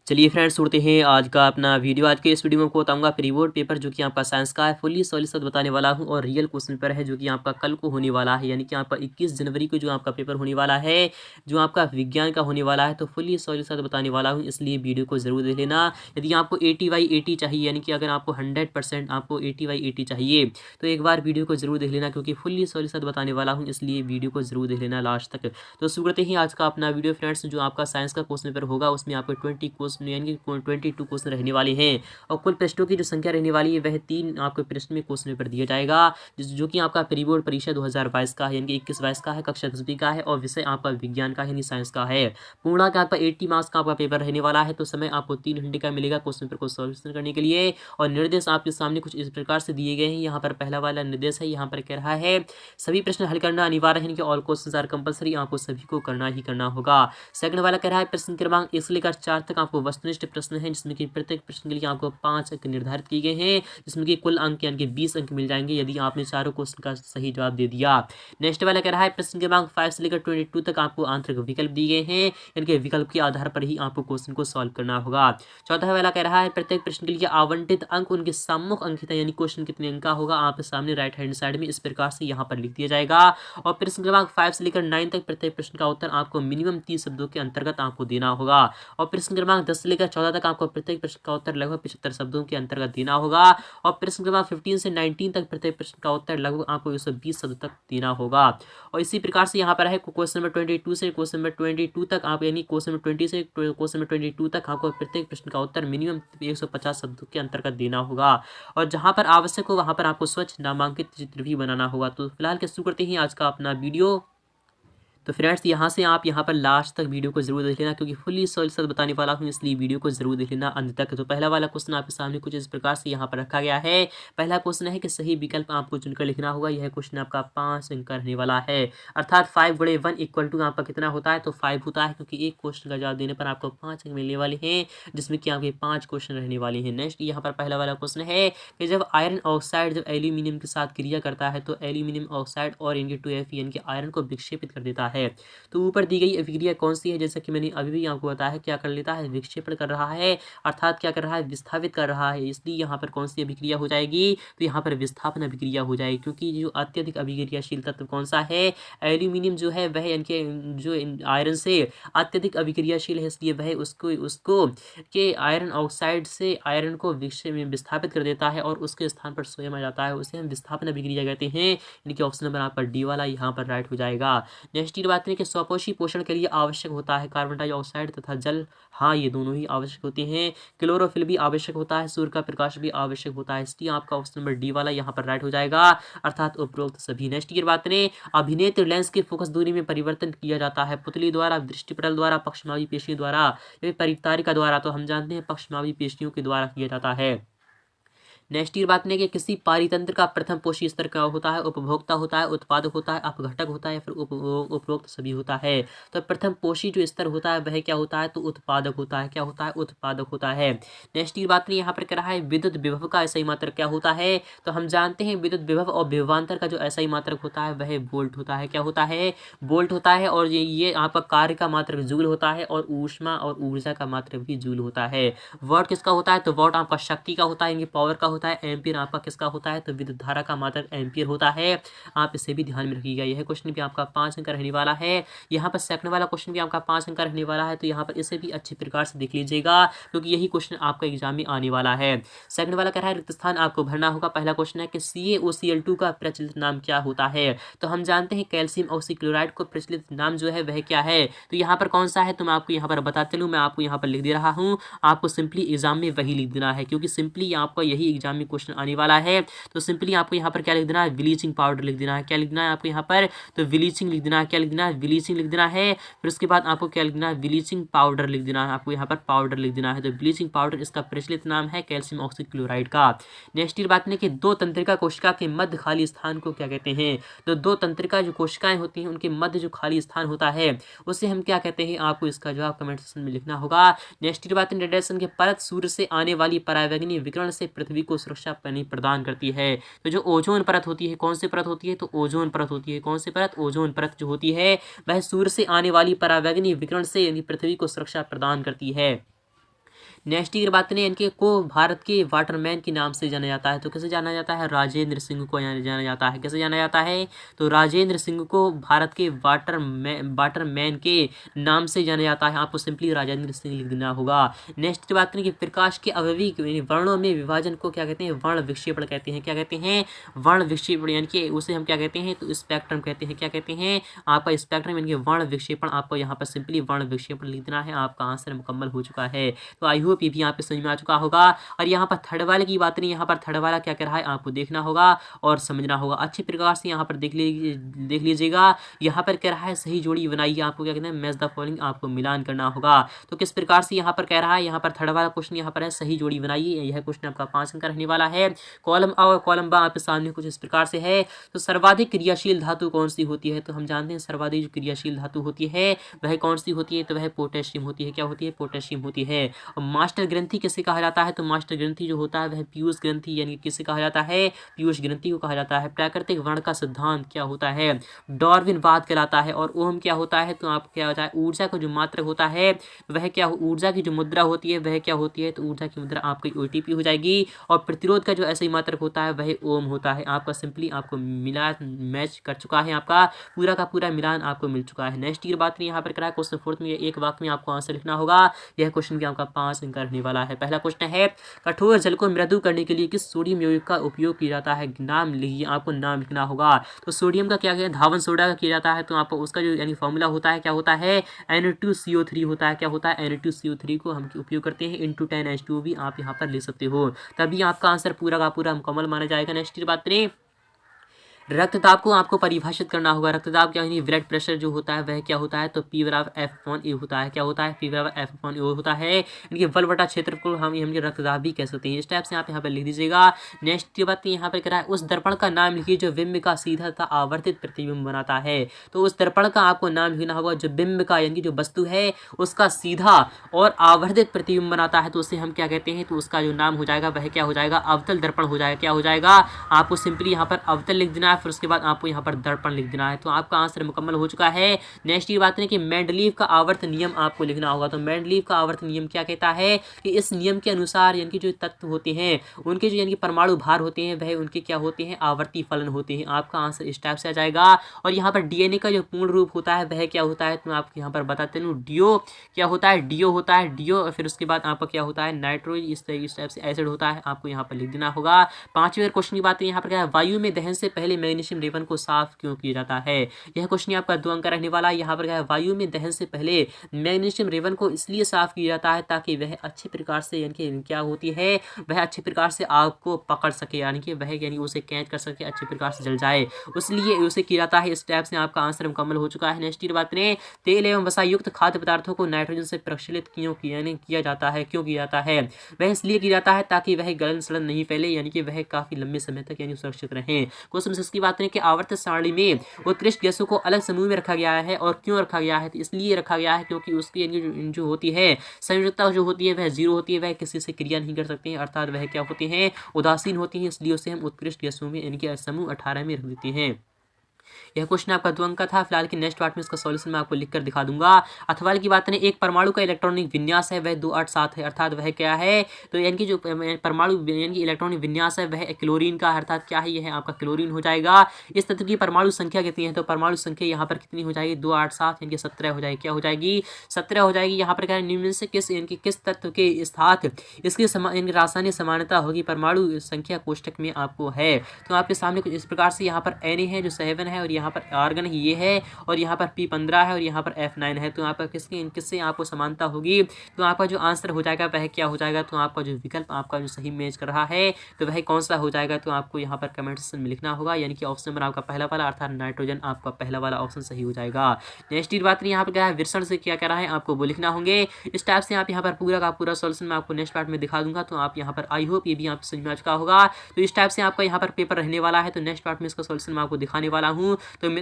चलिए फ्रेंड्स, सुनते हैं आज का अपना वीडियो। आज के इस वीडियो में आपको बताऊंगा प्री बोर्ड पेपर जो कि आपका साइंस का है, फुल्ली सॉलिड बताने वाला हूं। और रियल क्वेश्चन पेपर है जो कि आपका कल को होने वाला है, यानी कि आपका 21 जनवरी को जो आपका पेपर होने वाला है, जो आपका विज्ञान का होने वाला है, तो फुल्ली सॉलिड बताने वाला हूँ, इसलिए वीडियो को जरूर देख लेना। यदि आपको 80/80 चाहिए, यानी कि अगर आपको 100% आपको 80/80 चाहिए, तो एक बार वीडियो को जरूर देख लेना, क्योंकि फुल्ली सॉलिड बताने वाला हूँ, इसलिए वीडियो को जरूर देख लेना लास्ट तक। तो शुरू करते हैं आज का अपना वीडियो फ्रेंड्स। जो आपका साइंस का क्वेश्चन पेपर होगा उसमें आपको 20 क्वेश्चन यानी कि 22 क्वेश्चन रहने वाले हैं। और कुल प्रश्नों की जो संख्या रहने वाली है वह 3 आपको प्रश्न में क्वेश्चन पेपर दिया जाएगा, जो कि आपका प्री बोर्ड परीक्षा 2022 का है, यानी कि 21-22 का है, कक्षा 10वीं का है, और विषय आपका विज्ञान का है, यानी साइंस का है। पूर्णांक आपका 80 मार्क्स का आपका पेपर रहने वाला है। तो समय आपको 3 घंटे का मिलेगा क्वेश्चन पेपर को सॉल्यूशन करने के लिए। और निर्देश आपके सामने कुछ इस प्रकार से दिए गए हैं। यहाँ पर पहला वाला निर्देश है, यहाँ पर कह रहा है सभी प्रश्न हल करना अनिवार्य है, यानी कि ऑल क्वेश्चन आर कंपलसरी, आपको सभी को करना ही करना होगा। सेकंड वाला कह रहा है प्रश्न क्रमांक 1 से लेकर 4 तक आपको वस्तुनिष्ठ प्रश्न है, जिसमें कि प्रत्येक प्रश्न के लिए आपको 5 अंक निर्धारित किए गए हैं, जिसमें कि कुल अंक यानी कि 20 अंक मिल जाएंगे यदि आपने चारों क्वेश्चन का सही जवाब दे दिया। नेक्स्ट वाला कह रहा है प्रश्न क्रमांक 5 से लेकर 22 तक आपको आंतरिक विकल्प दिए गए हैं, यानी कि विकल्प के आधार पर ही आपको क्वेश्चन को सॉल्व करना होगा। चौथा वाला कह रहा है प्रत्येक प्रश्न के लिए आवंटित अंक उनके सम्मुख अंकित है, यानी क्वेश्चन कितने अंक का होगा आपके सामने राइट हैंड साइड में इस प्रकार से यहाँ पर लिख दिया जाएगा। और प्रश्न क्रमांक 5 से लेकर 9 तक प्रत्येक प्रश्न का उत्तर आपको मिनिमम 30 शब्दों के अंतर्गत आपको देना होगा। और प्रश्न क्रमांक 10 से लेकर 14 तक आपको प्रत्येक प्रश्न का उत्तर लगभग 75 शब्दों के अंतर्गत देना होगा। और प्रश्न क्रमांक 15 से 19 तक प्रत्येक प्रश्न का उत्तर लगभग आपको 120 शब्द तक देना होगा। और इसी प्रकार से यहाँ पर है क्वेश्चन नंबर 22 से क्वेश्चन नंबर 22 तक आप, यानी क्वेश्चन नंबर 20 से क्वेश्चन नंबर 22 तक आपको प्रत्येक प्रश्न का उत्तर मिनिमम 150 शब्दों के अंतर्गत देना होगा। और जहाँ पर आवश्यक हो वहाँ पर आपको स्वच्छ नामांकित चित्र भी बनाना होगा। तो फिलहाल के शुरू करते हैं आज का अपना वीडियो। तो फ्रेंड्स, यहाँ से आप यहाँ पर लास्ट तक वीडियो को जरूर देख लेना, क्योंकि फुल्ली सॉल्यूशन बताने वाला हूँ, इसलिए वीडियो को जरूर देख लेना अंत तक। तो पहला वाला क्वेश्चन आपके सामने कुछ इस प्रकार से यहाँ पर रखा गया है। पहला क्वेश्चन है कि सही विकल्प आपको चुनकर लिखना होगा। यह क्वेश्चन आपका 5 अंक का रहने वाला है, अर्थात 5/1 इक्वल टू आपका कितना होता है, तो 5 होता है, क्योंकि एक क्वेश्चन का जवाब देने पर आपको 5 अंक मिलने वाले हैं, जिसमें कि आपके 5 क्वेश्चन रहने वाले हैं। नेक्स्ट यहाँ पर पहला वाला क्वेश्चन है कि जब आयरन ऑक्साइड जब एल्यूमिनियम के साथ क्रिया करता है तो एल्यूमिनियम ऑक्साइड और यानी 2Fe यानी कि आयरन को विक्षेपित कर देता है। तो ऊपर दी गई अभिक्रिया कौन सी है? जैसा कि मैंने अभी भी आपको बताया है, क्या कर लेता है, विक्षेपण कर रहा है, अर्थात क्या कर रहा है, विस्थापित कर रहा है। इसलिए यहाँ पर कौन सी अभिक्रिया हो जाएगी, तो यहाँ पर विस्थापन अभिक्रिया हो जाएगी, क्योंकि जो अत्यधिक अभिक्रियाशील तत्व कौन सा है, एल्यूमिनियम जो है वह इनके जो आयरन से अत्यधिक अभिक्रियाशील है, इसलिए वह उसको उसको के आयरन ऑक्साइड से आयरन को विस्थापित कर देता है और उसके स्थान पर स्वयं आ जाता है, उसे हम विस्थापन अभिक्रिया कहते हैं, यानी कि ऑप्शन नंबर आपका डी वाला यहाँ पर राइट हो जाएगा। नेक्स्ट ये बात है कि स्वपोषी पोषण के लिए आवश्यक होता है कार्बन डाइऑक्साइड तथा जल, हाँ ये दोनों ही आवश्यक होते हैं। क्लोरोफिल भी आवश्यक होता है, सूर्य का प्रकाश भी आवश्यक होता है, इसलिए आपका ऑप्शन नंबर डी वाला यहाँ पर राइट हो जाएगा, अर्थात उपरोक्त सभी। नेक्स्ट की बात करें, अभिनेत्र लेंस के फोकस दूरी में परिवर्तन किया जाता है पुतली द्वारा, दृष्टिपटल द्वारा, पक्षमावी पेशियों द्वारा, परितारिका द्वारा। तो हम जानते हैं पक्षमावी पेशियों के द्वारा किया जाता है। नेक्स्ट ये बात नहीं कि किसी पारितंत्र का प्रथम पोषी स्तर क्या होता है, उपभोक्ता होता है, उत्पादक होता है, अपघटक होता है, फिर उपरोक्त सभी होता है। तो प्रथम पोषी जो स्तर होता है वह क्या होता है, तो उत्पादक होता है। क्या होता है, उत्पादक होता है। नेक्स्ट ये बात नहीं यहाँ पर कह रहा है विद्युत विभव का SI मात्रक क्या होता है, तो हम जानते हैं विद्युत विभव और विभवांतर का जो SI मात्रक होता है वह वोल्ट होता है। क्या होता है, वोल्ट होता है। और ये आपका कार्य का मात्रक जूल होता है, और ऊष्मा और ऊर्जा का मात्रक भी जूल होता है। वॉट किसका होता है, तो वॉट आपका शक्ति का होता है, पावर का होता है। एम्पियर आपका किसका होता है, तो विद्युत धारा का मात्रक एम्पियर होता है। आप इसे भी ध्यान में रखिएगा। यह क्वेश्चन भी आपका 5 अंक का रहने वाला है। यहाँ पर सेकंड वाला क्वेश्चन भी आपका 5 अंक का रहने वाला है, तो यहाँ पर इसे भी अच्छी प्रकार से देख लीजिएगा, क्योंकि यही क्वेश्चन आपका एग्जाम में आने वाला है। सेकंड वाला कह रहा है रिक्त स्थान आपको भरना होगा। पहला क्वेश्चन है कि CaOCl2 का प्रचलित नाम क्या होता है, तो हम जानते हैं कैल्शियम ऑक्सीक्लोराइड को प्रचलित नाम जो है वह क्या है, तो यहाँ पर कौन सा है, तो मैं आपको यहाँ पर बताते चलूँ, मैं आपको यहाँ पर लिख दे रहा हूँ। आपको सिंपली एग्जाम में वही लिख देना है, क्योंकि सिंपली आपका यही एग्जाम में क्वेश्चन आने वाला है। तो सिंपली आपको यहाँ पर क्या लिख देना है, ब्लीचिंग पाउडर लिख देना है। क्या लिख देना है आपको यहाँ पर, तो ब्लीचिंग लिख देना है। क्या लिख देना है, ब्लीचिंग लिख देना है। फिर उसके बाद आपको क्या लिख देना है, ब्लीचिंग पाउडर लिख देना है। आपको यहाँ पर पाउडर लिख देना है। तो ब्लीचिंग पाउडर इसका प्रचलित नाम है कैल्शियम ऑक्सीक्लोराइड का। नेक्स्ट ये बात नहीं कि दो तंत्रिका कोशिका के मध्य खाली स्थान को क्या कहते हैं, तो दो तंत्रिका जो कोशिकाएं होती हैं उनके मध्य जो खाली स्थान होता है उसे हम क्या कहते हैं, आपको इसका जवाब कमेंट सेक्शन में लिखना होगा। नेक्स्ट बात है रेडिएशन के परत सूर्य से आने वाली परावैंगनी विकिरण से पृथ्वी को सुरक्षा प्रदान करती है। तो जो ओजोन परत होती है, कौन सी परत होती है, तो ओजोन परत होती है। कौन सी परत, ओजोन परत जो होती है वह सूर्य से आने वाली परावैंगनी विकिरण से यानी पृथ्वी को सुरक्षा प्रदान करती है। नेक्स्ट की बात करें, इनके को भारत के वाटरमैन के नाम से जाना जाता है। तो कैसे जाना जाता है? राजेंद्र सिंह को जाना जाता है। कैसे जाना जाता है? तो राजेंद्र सिंह को भारत के वाटरमैन के नाम से जाना जाता है। आपको सिंपली राजेंद्र सिंह लिख देना होगा। नेक्स्ट की बात करें कि प्रकाश के अवयवी वर्णों में विभाजन को क्या कहते हैं? वर्ण विक्षेपण कहते हैं। क्या कहते हैं? वर्ण विक्षेपण, यानी कि उसे हम क्या कहते हैं? तो स्पेक्ट्रम कहते हैं। क्या कहते हैं? आपका स्पेक्ट्रम यानी कि वर्ण विक्षेपण। आपको यहाँ पर सिंपली वर्ण विक्षेपण लिख देना है। आपका आंसर मुकम्मल हो चुका है। तो आई होप ये भी यहाँ पे समझ में आ चुका होगा। और यहाँ पर थर्ड वाले की बात नहीं, यहाँ पर थर्ड वाला क्या कर रहा है आपको देखना होगा और समझना होगा अच्छे प्रकार से। यहाँ पर देख लीजिएगा, यहाँ पर कह रहा है सही जोड़ी बनाइए। आपको क्या कहते हैं? मैच द फॉलोइंग, आपको मिलान करना होगा। तो किस प्रकार से यहाँ पर कह रहा है? यहाँ पर थर्ड वाला क्वेश्चन यहाँ पर है सही जोड़ी बनाइए। यह क्वेश्चन आपका 5 अंक का रहने वाला है। कॉलम A और कॉलम B आपके सामने कुछ इस प्रकार से है। तो सर्वाधिक क्रियाशील धातु कौन सी होती है? तो हम जानते हैं सर्वाधिक जो क्रियाशील धातु होती है वह कौन सी होती है? तो वह पोटेशियम होती है। क्या होती है? पोटेशियम होती है। और मास्टर ग्रंथि किसे कहा जाता है? तो मास्टर ग्रंथि जो होता है वह पीयूष ग्रंथि यानी किसे कहा जाता है? पीयूष ग्रंथि को कहा जाता है। प्राकृतिक वर्ण का सिद्धांत क्या होता है? डार्विन वाद कहलाता है। और ओम क्या होता है? तो आप क्या होता है? ऊर्जा का जो मात्रक होता है वह क्या, ऊर्जा की जो मुद्रा होती है वह क्या होती है? तो ऊर्जा की मुद्रा आपकी OTP हो जाएगी। और प्रतिरोध का जो ऐसा ही मात्रक होता है वह ओम होता है। आपका सिंपली आपको मिला मैच कर चुका है। आपका पूरा का पूरा मिलान आपको मिल चुका है। नेक्स्ट की बात नहीं, यहाँ पर करा है क्वेश्चन 4 में एक वाक्य में आपको आंसर लिखना होगा। यह क्वेश्चन भी आपका 5 अंक रहने वाला है। पहला क्वेश्चन है कठोर जल को मृदु करने के लिए किस सोडियम यौगिक का उपयोग किया जाता है? नाम लिखिए, आपको नाम लिखना होगा। तो सोडियम का क्या धावन सोडा का किया जाता है। तो आपको उसका जो यानी फॉर्मूला होता है क्या होता है? Na2CO3 होता है। क्या होता है? Na2CO3 को हम उपयोग करते हैं into 10H2 भी आप यहाँ पर ले सकते हो, तभी आपका आंसर पूरा का पूरा मुकम्मल माना जाएगा। नेक्स्ट की बात करें, रक्तदाब को आपको परिभाषित करना होगा। रक्तदाब क्या है? ब्लड प्रेशर जो होता है वह क्या होता है? तो P/F/A होता है। क्या होता है? P/F/A होता है। इनके बलवटा क्षेत्र को हम रक्तदाब भी कह सकते हैं। इस टाइप से आप यहाँ पर लिख दीजिएगा। नेक्स्ट की बात यहाँ पर करा है उस दर्पण का नाम लिखिए जो बिंब का सीधा तथा आवर्तित प्रतिबिंब बनाता है। तो उस दर्पण का आपको नाम लिखना होगा जो बिंब का यानी कि जो वस्तु है उसका सीधा और आवर्तित प्रतिबिंब बनाता है। तो उसे हम क्या कहते हैं? तो उसका जो नाम हो जाएगा वह क्या हो जाएगा? अवतल दर्पण हो जाएगा। क्या हो जाएगा? आपको सिंपली यहाँ पर अवतल लिख देना है, फिर उसके बाद आपको यहाँ पर दर्पण लिख देना है। तो आपका आंसर मुकम्मल हो चुका है। नेक्स्ट की बात है कि मेंडलीव का आवर्त नियम आपको लिखना होगा। तो मेंडलीव का आवर्त नियम क्या कहता है कि इस नियम के अनुसार यानी कि जो तत्व होते हैं उनके जो यानी कि परमाणु भार होते हैं वह उनके क्या होते हैं? आवर्ती फलन होते हैं। आपका आंसर इस टाइप से आ जाएगा। और यहाँ पर DNA का जो पूर्ण रूप होता है वह क्या होता है? तो मैं आपको यहाँ पर बताते हूँ। डियो क्या होता है? डियो होता है। डियो फिर उसके बाद आपका क्या होता है? नाइट्रो, इस टाइप से एसिड होता है। आपको यहाँ पर लिख देना होगा। 5वें क्वेश्चन की बात है यहाँ पर क्या है? वायु में दहन से पहले मैग्नीशियम रेवन को साफ क्यों किया जाता है? यह क्वेश्चन आपका 2 अंक का रहने वाला है। यहाँ पर क्या है? वायु में दहन से पहले मैग्नीशियम रेवन को इसलिए साफ किया जाता है ताकि वह अच्छे प्रकार से यानी कि क्या होती है? वह अच्छे प्रकार से आग को पकड़ सके, यानी कि वह यानी उसे कैच कर सके, अच्छे प्रकार से जल जाए, इसलिए उसे किया जाता है। इस टाइप से आपका आंसर मुकम्मल हो चुका है। नेक्स्ट की बात करें, तेल एवं वसा युक्त खाद्य पदार्थों को नाइट्रोजन से प्रक्षालित किया जाता है। क्यों किया जाता है? वह इसलिए किया जाता है ताकि वह गलन सड़न नहीं फैले, यानी कि वह काफी लंबे समय तक यानी सुरक्षित रहे। क्वेश्चन की बात करें कि आवर्त सारणी में उत्कृष्ट गैसों को अलग समूह में रखा गया है और क्यों रखा गया है? तो इसलिए रखा गया है क्योंकि उसकी जो होती है संयोजकता जो होती है वह 0 होती है, वह किसी से क्रिया नहीं कर सकते हैं, अर्थात वह क्या होते हैं? उदासीन होती हैं, इसलिए उसे हम उत्कृष्ट गैसों में इनके समूह 18 में रख देते हैं। यह क्वेश्चन आपका 2 अंक का था। फिलहाल की नेक्स्ट पार्ट में इसका सॉल्यूशन मैं आपको लिखकर दिखा दूंगा। अथवा की बात करें, एक परमाणु का इलेक्ट्रॉनिक विन्यास है वह 287 है, अर्थात वह क्या है? तो यानी कि जो परमाणु यानी कि इलेक्ट्रॉनिक विन्यास है वह क्लोरीन का, अर्थात क्या है? यह आपका क्लोरीन हो जाएगा। इस तत्व की परमाणु संख्या कितनी है? तो परमाणु संख्या यहाँ पर कितनी हो जाएगी? 287 यानी कि 17 हो जाएगी। क्या हो जाएगी? 17 हो जाएगी। यहाँ पर क्या है? निम्न से किस तत्व के साथ इसकी रासायनिक समानता होगी? परमाणु संख्या कोष्टक में आपको है। तो आपके सामने कुछ इस प्रकार से यहाँ पर Na है जो 7 है, और यहाँ पर आर्गन ये है, और यहाँ पर P15 है, और यहाँ पर F9 है। तो यहाँ पर किससे आपको समानता होगी? तो आपका जो आंसर हो जाएगा वह क्या हो जाएगा? तो आपका जो विकल्प आपका जो सही मैच कर रहा है तो वह कौन सा हो जाएगा? तो आपको यहाँ पर कमेंट सेक्शन में लिखना होगा, यानी कि ऑप्शन नंबर आपका पहला वाला, अर्थात नाइट्रोजन आपका पहला वाला ऑप्शन सही हो जाएगा। नेक्स्ट की बात यहाँ पर क्या है? विरसण से क्या कह रहा है आपको वो लिखना होंगे। इस टाइप से आप यहाँ पर पूरा का पूरा सॉल्यूशन मैं आपको नेक्स्ट पार्ट में दिखा दूंगा। तो आप यहाँ पर आई होप ये भी आप समझ में आ चुका होगा। तो इस टाइप से आपका यहाँ पर पेपर रहने वाला है। तो नेक्स्ट पार्ट में इसका सॉल्यूशन मैं आपको दिखाने वाला हूँ। तो